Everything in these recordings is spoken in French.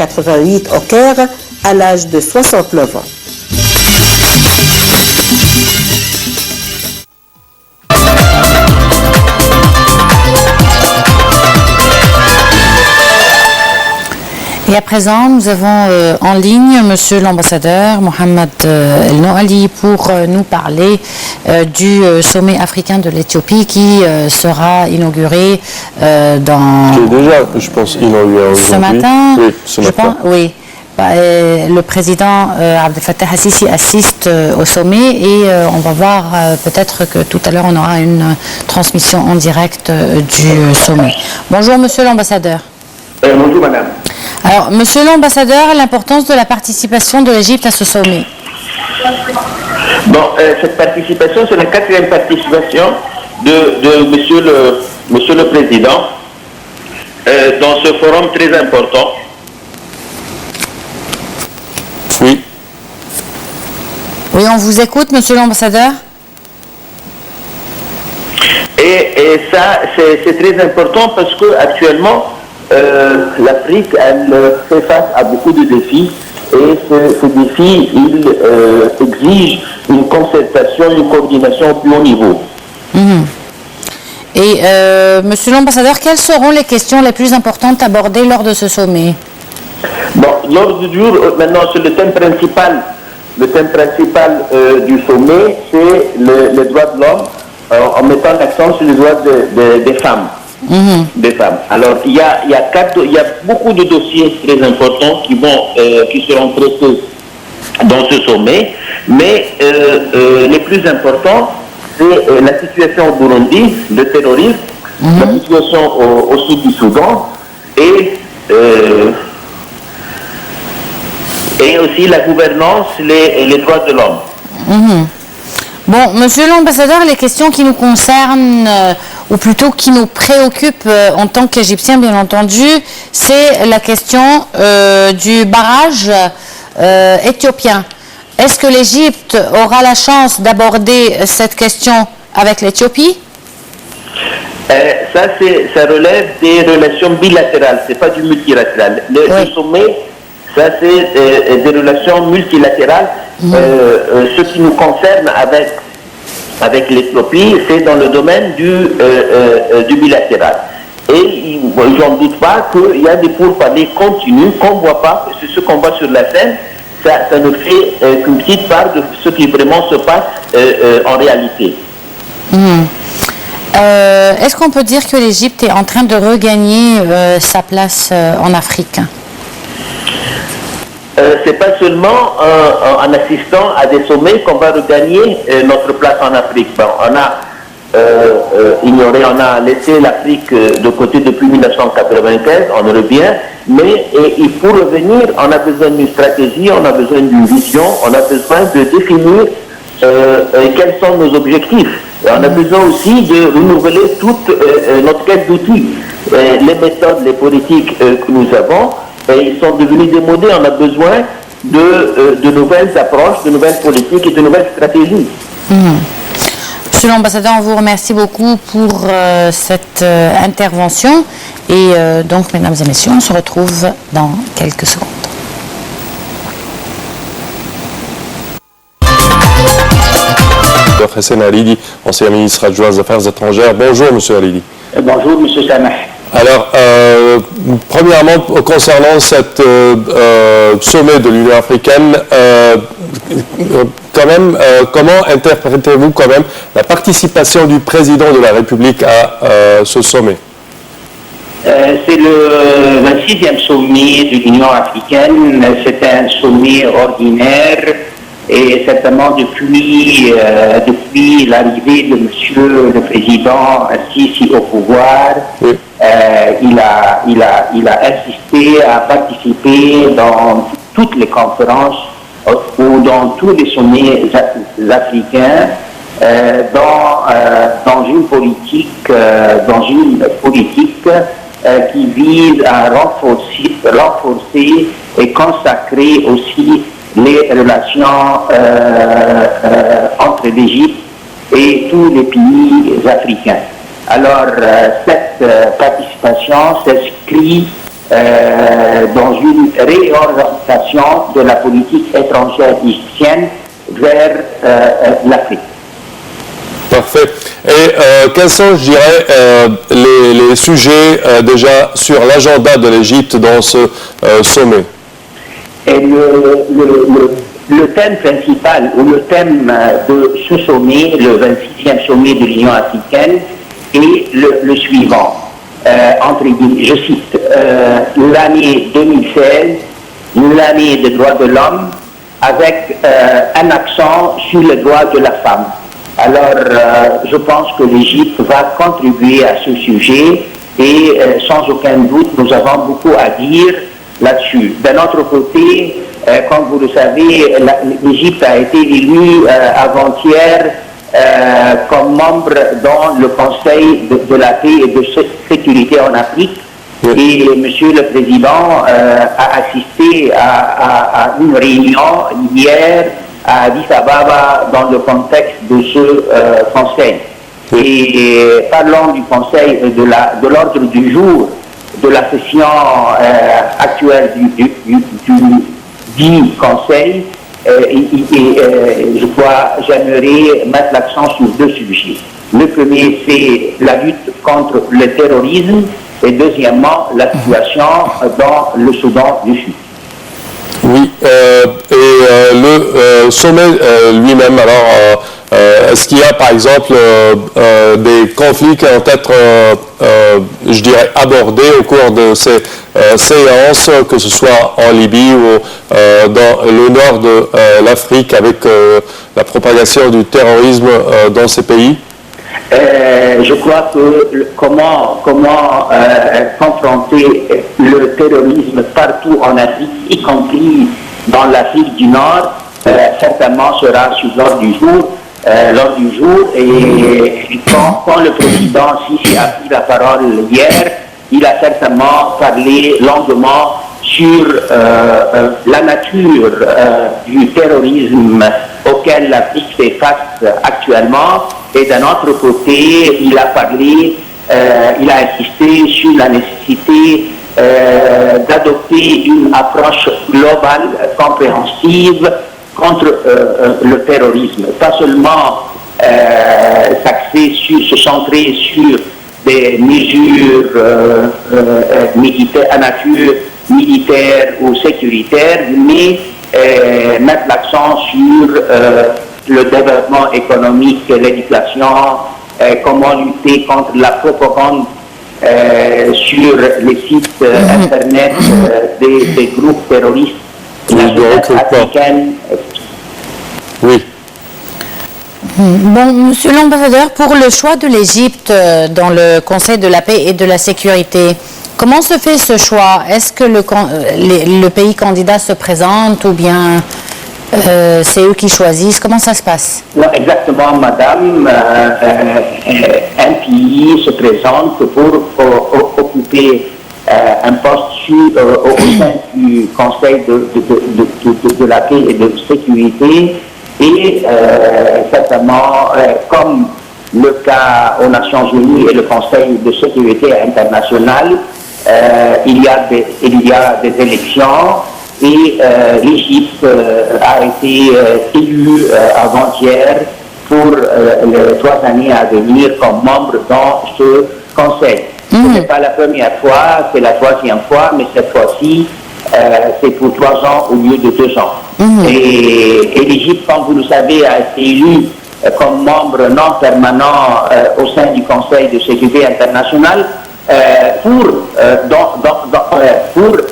88 au Caire à l'âge de 69 ans. Et à présent, nous avons en ligne Monsieur l'ambassadeur Mohamed El Nouali pour nous parler du sommet africain de l'Éthiopie qui sera inauguré dans... Qui est déjà, je pense, inauguré ce matin. Oui, ce matin. Oui. Le président Abdel Fattah al-Sisi assiste au sommet et on va voir peut-être que tout à l'heure on aura une transmission en direct du sommet. Bonjour Monsieur l'ambassadeur. Bonjour madame. Alors, monsieur l'ambassadeur, l'importance de la participation de l'Égypte à ce sommet. Bon, cette participation, c'est la 4e participation de monsieur le Président dans ce forum très important. Oui. Oui, on vous écoute, monsieur l'ambassadeur. Et ça, c'est très important parce que actuellement, l'Afrique, elle fait face à beaucoup de défis et ce défi, il exige une concertation, une coordination au plus haut niveau. Et monsieur l'ambassadeur, quelles seront les questions les plus importantes abordées lors de ce sommet? Bon, l'ordre du jour, maintenant, sur le thème principal du sommet, c'est les droits de l'homme en mettant l'accent sur les droits des femmes. Des femmes. Alors, il y a beaucoup de dossiers très importants qui seront traités dans ce sommet, mais les plus importants, c'est la situation au Burundi, le terrorisme, la situation au sud du Soudan et aussi la gouvernance, les droits de l'homme. Bon, monsieur l'ambassadeur, les questions qui nous concernent, ou plutôt qui nous préoccupent en tant qu'Égyptiens, bien entendu, c'est la question du barrage éthiopien. Est-ce que l'Égypte aura la chance d'aborder cette question avec l'Éthiopie? Ça relève des relations bilatérales, c'est pas du multilatéral. Le sommet, ça c'est des relations multilatérales. Ce qui nous concerne avec l'Éthiopie, c'est dans le domaine du bilatéral. Et j'en doute pas qu'il y a des pourparlers continus qu'on ne voit pas, c'est ce qu'on voit sur la scène, ça ne fait qu'une petite part de ce qui vraiment se passe en réalité. Est-ce qu'on peut dire que l'Égypte est en train de regagner sa place en Afrique? C'est pas seulement en assistant à des sommets qu'on va regagner notre place en Afrique. Bon, on a laissé l'Afrique de côté depuis 1995, on le bien, mais pour revenir, on a besoin d'une stratégie, on a besoin d'une vision, on a besoin de définir quels sont nos objectifs. Et on a besoin aussi de renouveler toute notre caisse d'outils, les méthodes, les politiques que nous avons. Et ils sont devenus démodés, on a besoin de nouvelles approches, de nouvelles politiques et de nouvelles stratégies. Monsieur l'ambassadeur, on vous remercie beaucoup pour cette intervention. Et donc, mesdames et messieurs, on se retrouve dans quelques secondes. Hassan Hariri, ancien ministre adjoint aux Affaires étrangères. Bonjour, monsieur Hariri. Bonjour, monsieur Samah. Alors, premièrement, concernant cette sommet de l'Union africaine, comment interprétez-vous quand même la participation du président de la République à ce sommet? C'est le 26e sommet de l'Union africaine. C'est un sommet ordinaire et certainement depuis l'arrivée de monsieur le président Sisi au pouvoir, oui. Il a insisté à participer dans toutes les conférences ou dans tous les sommets africains dans une politique qui vise à renforcer et consacrer aussi les relations entre l'Égypte et tous les pays africains. Alors, cette participation s'inscrit dans une réorientation de la politique étrangère égyptienne vers l'Afrique. Parfait. Et quels sont, je dirais, les sujets déjà sur l'agenda de l'Égypte dans ce sommet? Et le thème principal, ou le thème de ce sommet, le 26e sommet de l'Union africaine, est le suivant. Entre guillemets, je cite, l'année 2016, l'année des droits de l'homme, avec un accent sur les droits de la femme. Alors, je pense que l'Égypte va contribuer à ce sujet et sans aucun doute, nous avons beaucoup à dire là-dessus. D'un autre côté, comme vous le savez, l'Égypte a été élue avant-hier comme membre dans le Conseil de la paix et de sécurité en Afrique. Et Monsieur le Président a assisté à une réunion hier à Addis Ababa dans le contexte de ce Conseil. Et parlons du Conseil de l'ordre du jour de la session actuelle du dit Conseil, je crois, j'aimerais mettre l'accent sur deux sujets. Le premier, c'est la lutte contre le terrorisme et deuxièmement, la situation dans le Soudan du Sud. Oui, et le sommet lui-même, alors, est-ce qu'il y a par exemple des conflits qui vont être, je dirais, abordés au cours de ces séances, que ce soit en Libye ou dans le nord de l'Afrique avec la propagation du terrorisme dans ces pays? Je crois que comment confronter le terrorisme partout en Afrique, y compris dans l'Afrique du Nord, certainement sera sur l'ordre du jour. Et quand le président Sisi a pris la parole hier, il a certainement parlé longuement sur la nature du terrorisme auquel l'Afrique fait face actuellement. Et d'un autre côté, il a insisté sur la nécessité d'adopter une approche globale, compréhensive contre le terrorisme. Pas seulement se centrer sur des mesures militaires, à nature militaire ou sécuritaire, mais mettre l'accent sur le développement économique, l'éducation, comment lutter contre la propagande sur les sites internet des groupes terroristes africains. Oui. Bon, Monsieur l'ambassadeur, pour le choix de l'Égypte dans le Conseil de la paix et de la sécurité, comment se fait ce choix? Est-ce que le pays candidat se présente ou bien c'est eux qui choisissent? Comment ça se passe? Non, exactement, madame. Un pays se présente pour occuper un poste au sein du Conseil de la paix et de sécurité et certainement, comme le cas aux Nations Unies et le Conseil de sécurité internationale, il y a des élections. Et l'Égypte a été élue avant-hier pour les 3 années à venir comme membre dans ce Conseil. Ce n'est pas la première fois, c'est la 3e fois, mais cette fois-ci, c'est pour 3 ans au lieu de 2 ans. Et l'Égypte, comme vous le savez, a été élue comme membre non permanent au sein du Conseil de sécurité internationale pour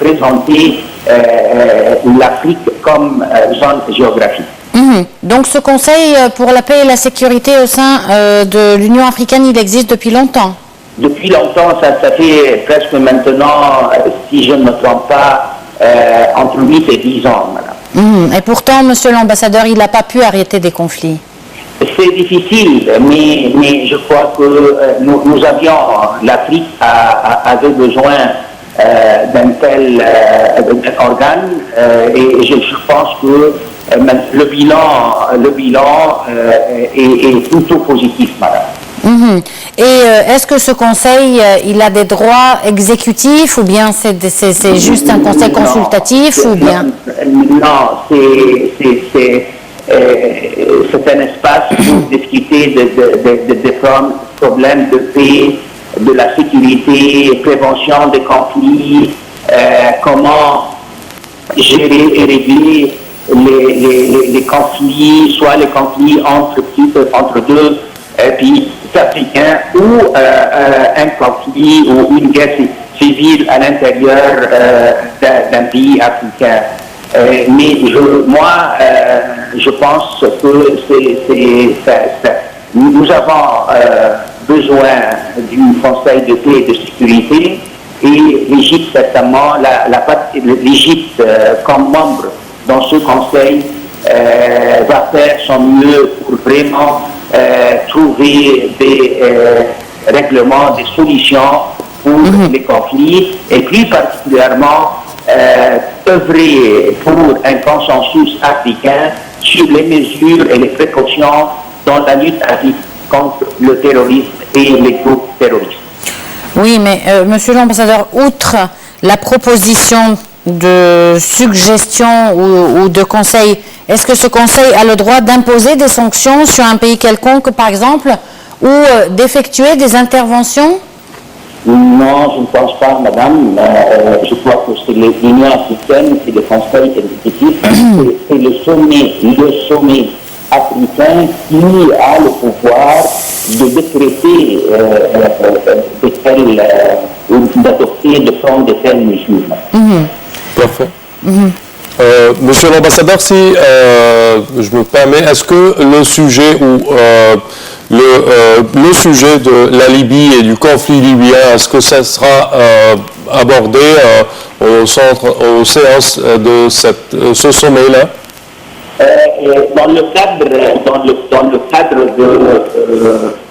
présenter l'Afrique comme zone géographique. Donc ce Conseil pour la paix et la sécurité au sein de l'Union africaine, il existe depuis longtemps? Depuis longtemps, ça fait presque maintenant, si je ne me trompe pas, entre 8 et 10 ans, madame. Et pourtant, monsieur l'ambassadeur, il n'a pas pu arrêter des conflits. C'est difficile, mais je crois que nous avions, l'Afrique avait besoin d'un tel organe et je pense que le bilan est plutôt positif, madame. Et est-ce que ce conseil, il a des droits exécutifs ou bien c'est juste un conseil consultatif ou bien? Non, c'est un espace pour discuter des problèmes de paix, de la sécurité, prévention des conflits, comment gérer et régler les conflits, soit les conflits entre deux pays africains ou un conflit ou une guerre civile à l'intérieur d'un pays africain. Mais je pense que nous avons besoin d'un conseil de paix et de sécurité et l'Égypte, certainement, l'Égypte comme membre dans ce conseil va faire son mieux pour vraiment trouver des règlements, des solutions pour les conflits et plus particulièrement œuvrer pour un consensus africain sur les mesures et les précautions dans la lutte contre le terrorisme et les groupes terroristes. Oui, mais Monsieur l'ambassadeur, outre la proposition de suggestion ou de conseil, est-ce que ce conseil a le droit d'imposer des sanctions sur un pays quelconque, par exemple, ou d'effectuer des interventions? Non, je ne pense pas, madame. Je crois que c'est l'Union africaine, c'est le Conseil exécutif, c'est le sommet africain qui a le pouvoir de décréter ou d'adopter de prendre de telles mesures. Parfait. Monsieur l'ambassadeur, si je me permets, est-ce que le sujet le sujet de la Libye et du conflit libyen, est-ce que ça sera abordé aux séances de ce sommet-là? Dans le cadre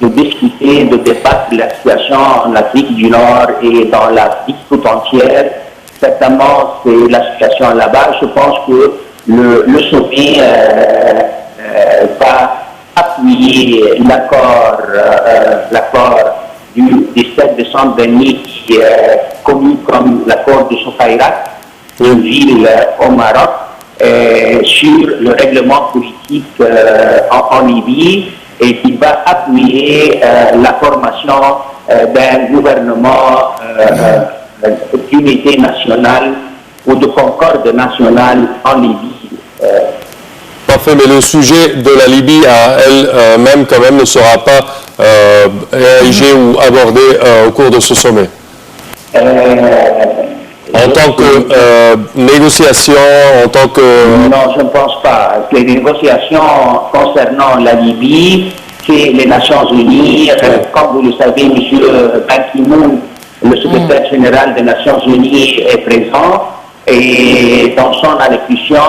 de discuter, de débattre de la situation en Afrique du Nord et dans l'Afrique tout entière, certainement c'est la situation là-bas. Je pense que le sommet va appuyer l'accord du 17 décembre dernier qui est connu comme l'accord de Soukhaïrat, une ville au Maroc, sur le règlement politique en Libye et qui va appuyer la formation d'un gouvernement d'unité nationale ou de concorde nationale en Libye. Parfait, mais le sujet de la Libye à elle-même quand même ne sera pas érigé ou abordé au cours de ce sommet. En tant que négociation, en tant que... Non, je ne pense pas. Les négociations concernant la Libye, c'est les Nations Unies. Comme vous le savez, M. Ban Ki-moon, le secrétaire général des Nations Unies, est présent. Et dans son allocution,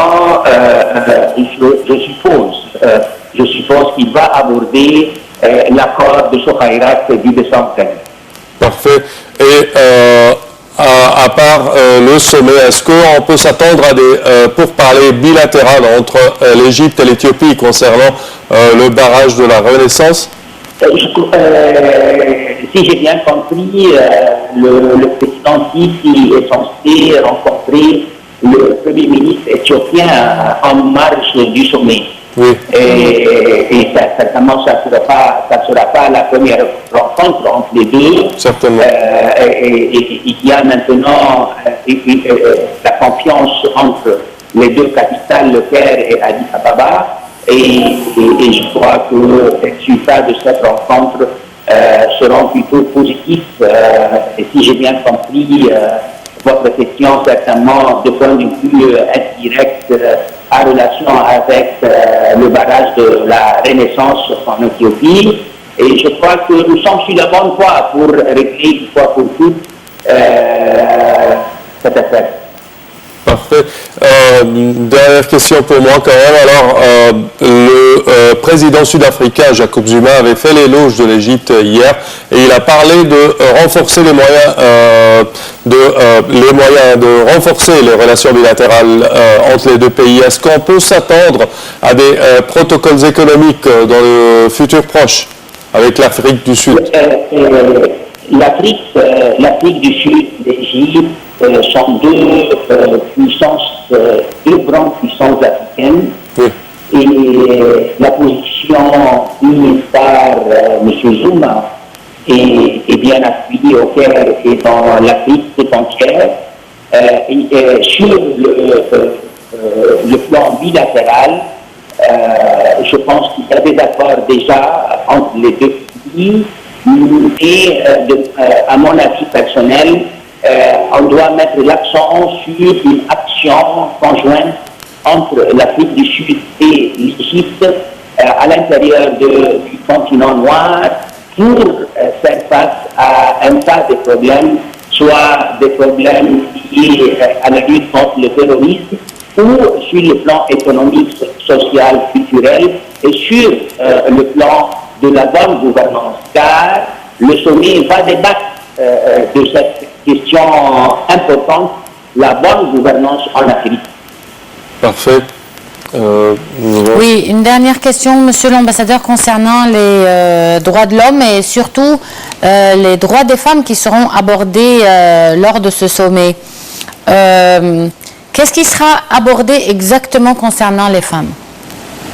je suppose qu'il va aborder l'accord de Soukhaïrat du décembre dernier. Parfait. Et à part le sommet, est-ce qu'on peut s'attendre à des pourparlers bilatérales entre l'Égypte et l'Éthiopie concernant le barrage de la Renaissance? Si j'ai bien compris, le président Sisi est censé rencontrer le Premier ministre éthiopien en marge du sommet. Oui. Et certainement, ça ne sera pas la première rencontre entre les deux. Certainement. Et il y a maintenant la confiance entre les deux capitales, Le Caire et Addis Ababa. Et je crois que les résultats de cette rencontre seront plutôt positifs. Et si j'ai bien compris votre question, certainement de point de vue indirect en relation avec le barrage de la Renaissance en Éthiopie. Et je crois que nous sommes sur la bonne voie pour régler une fois pour toutes cette affaire. Parfait. Dernière question pour moi quand même. Alors, le président sud-africain Jacob Zuma avait fait l'éloge de l'Égypte hier et il a parlé de renforcer les moyens de renforcer les relations bilatérales entre les deux pays. Est-ce qu'on peut s'attendre à des protocoles économiques dans le futur proche? avec l'Afrique du Sud. L'Afrique du Sud, l'Égypte sont deux puissances, deux grandes puissances africaines. Oui. Et la position prise par M. Zuma est bien appuyée au Caire et dans l'Afrique tout entière. Sur le plan bilatéral, je pense qu'il y a des accords déjà entre les deux pays. Et à mon avis personnel, on doit mettre l'accent sur une action conjointe entre l'Afrique du Sud et l'Égypte à l'intérieur du continent noir pour faire face à un tas de problèmes, soit des problèmes liés à la lutte contre le terrorisme ou sur le plan économique, social, culturel et sur le plan de la bonne gouvernance, car le sommet va débattre de cette question importante, la bonne gouvernance en Afrique. Parfait. Oui, une dernière question, Monsieur l'ambassadeur, concernant les droits de l'homme et surtout les droits des femmes qui seront abordés lors de ce sommet. Qu'est-ce qui sera abordé exactement concernant les femmes?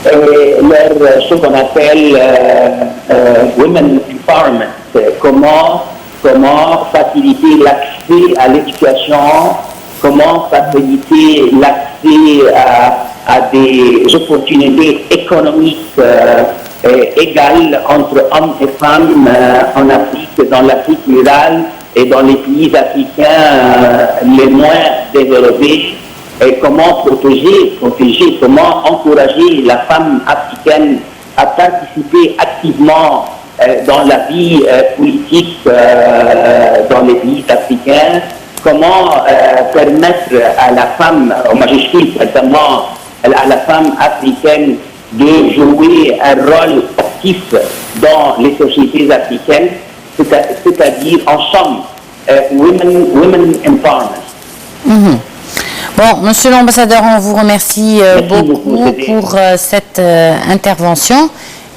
Ce qu'on appelle Women Empowerment, comment faciliter l'accès à l'éducation, comment faciliter l'accès à des opportunités économiques égales entre hommes et femmes en Afrique, dans l'Afrique rurale et dans les pays africains les moins développés. Et comment protéger, comment encourager la femme africaine à participer activement dans la vie politique dans les pays africains, comment permettre à la femme, au majuscule notamment à la femme africaine, de jouer un rôle actif dans les sociétés africaines, c'est-à-dire en somme, women empowerment. Mm-hmm. Bon, Monsieur l'ambassadeur, on vous remercie beaucoup pour cette intervention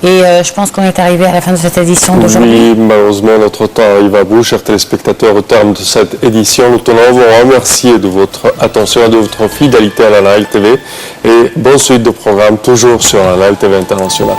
et je pense qu'on est arrivé à la fin de cette édition d'aujourd'hui. Oui, malheureusement, notre temps arrive à bout, chers téléspectateurs. Au terme de cette édition, nous tenons à vous remercier de votre attention et de votre fidélité à la Nile TV et bonne suite de programme toujours sur la Nile TV Internationale.